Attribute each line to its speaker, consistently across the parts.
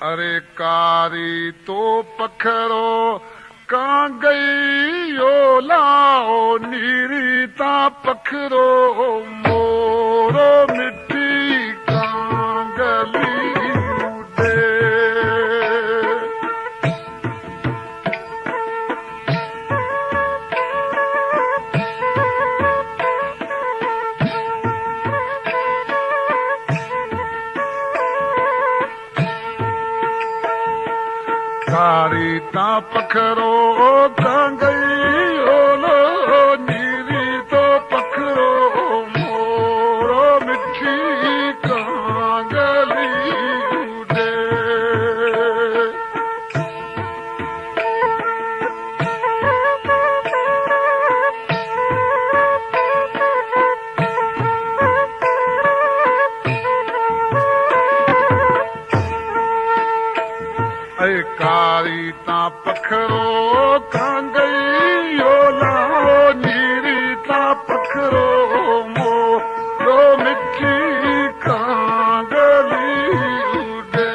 Speaker 1: अरे कारी तो पखरो कां गई ओ लाओ नीरी ता पखरो मोरो मिठी कां गली उडे कारी ता पखरो कां गई ओलो नीरी तो पखरो मोरो मिठी कां गली उडे ऐ कारी ता पखरो कां गई ओला नीरी ता पखरो मोरो मिठी कां गली उडे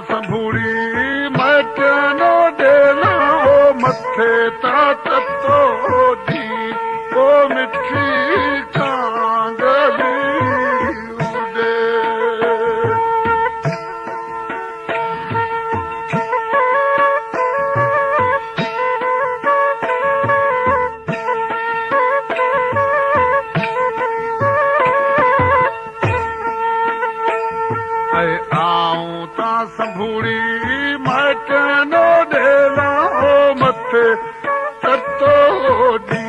Speaker 1: संभूड़ी मटनो डेला ओ मथे ता ततो दी ओ मिठी कां गली उडे ऐ आऊं ता संभूड़ी मटनो डेला ओ मथे ततो दी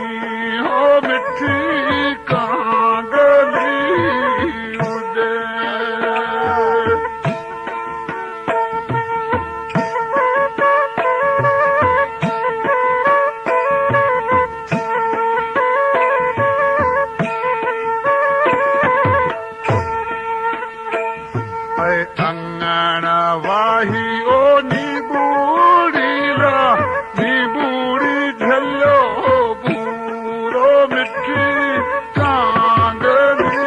Speaker 1: ओ मिठी कां गली उडे ऐ अंगण वाही ओ नी बूढ़ी झलो बूरो मिठी कां गली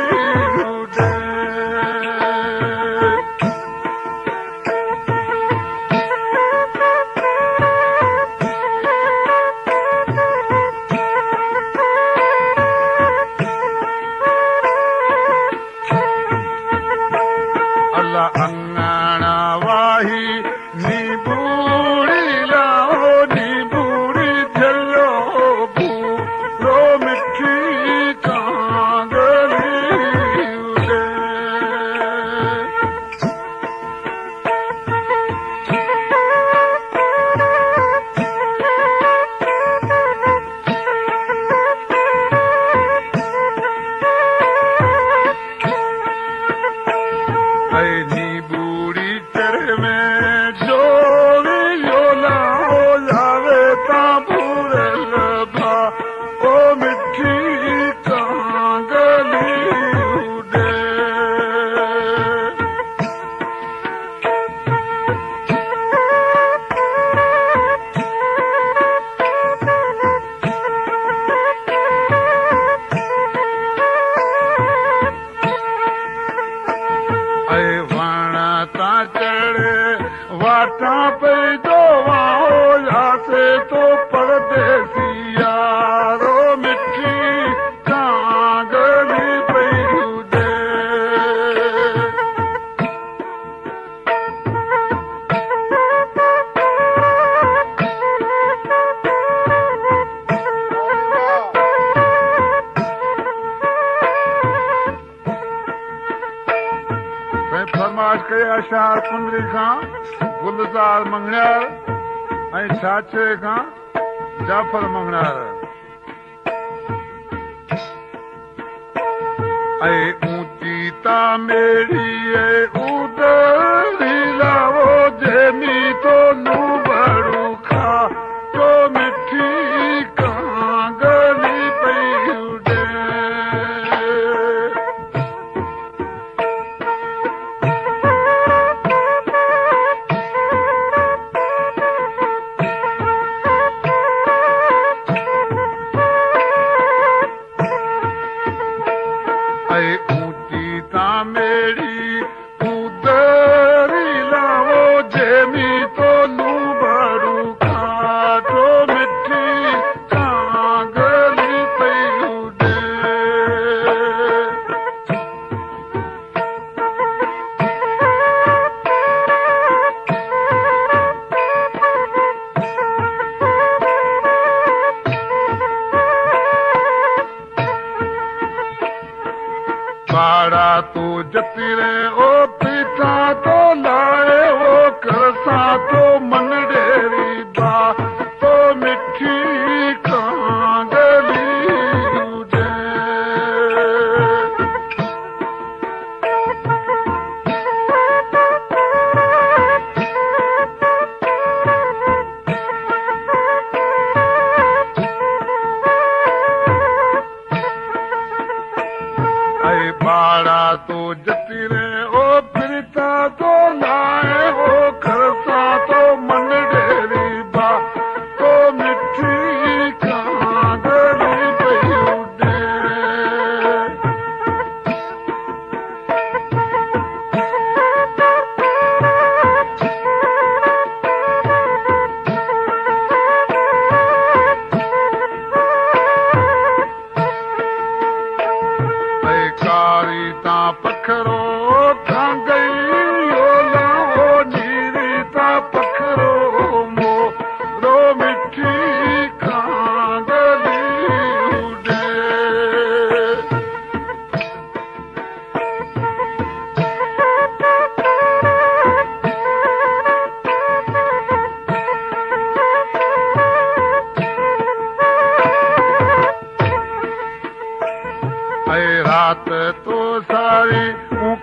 Speaker 1: उडे अल्लाह अंगण वाही नी बूढ़ी लाओ नी बूढ़ी झलो बूरो मिठी कां गली उडे ऐ नी बूढ़ी चढ़े में जोड़ी योला हो जावे ता भूरल भा ओ मिठी कां गली उडे ऐ वण ता चढ़े वाटा पे दो वाओ जासे तो परदेसी यारो मिठी कां गली पई उडे फरमाश कई अशार कुंदरी खां गुलज़ार मंगण्यार ऐं छाछे खां जाफर मंगण्यार ऐं ऊंची ता मेड़ी उदरी लाओ जेमी तो नू बड़ू खा तो मिठी कां गली पई उडे मेरी उदरी लाओ जेमी तो नू बड़ू खाटो मिठी कांगली पई उडे बाड़ा तो जती रे ओ पीठा तो लाए ओ करसा तो मन डेरी बा तो मिठी कांगली उडे बाड़ा तो जती रे ओ फिरता तो लाए ओ खरसा तो मन डेरी बा तो मिठी कांगली पई उडे कारी ता पखरो गई लाओ नीरी ता पखरो मोरो मिठी कांगली उडे रात तो सारी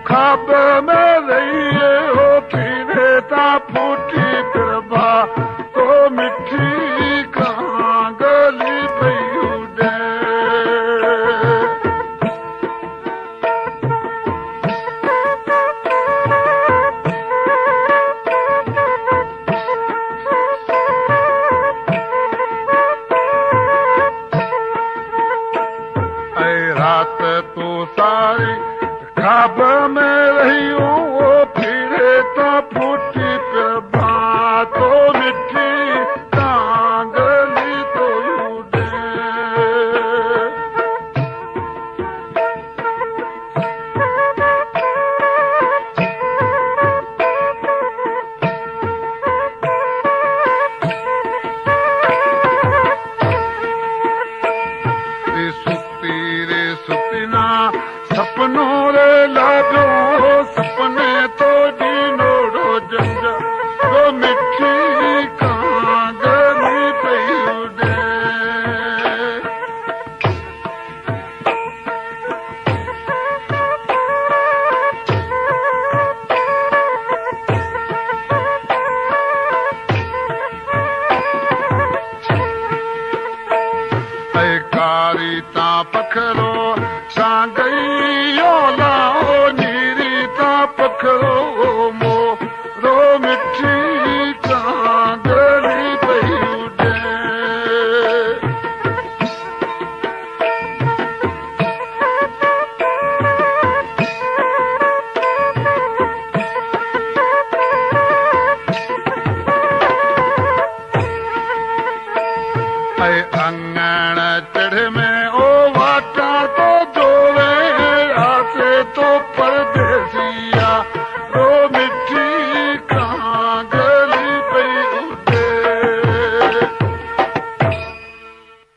Speaker 1: खाब में रही हो फिरे ता फूटी प्रभा तो मिठी कांगली पई उडे रात तो सारी खाब में रही वो फिरे ता फूटी प्रभा तो मिठी कांगली तो उडे सपनों रे लाडो सपने तो दीनोड़ो जंजा तो मिठी कांगली पई उडे कारी ता पखरो गई लाओ नीरी ता पखरो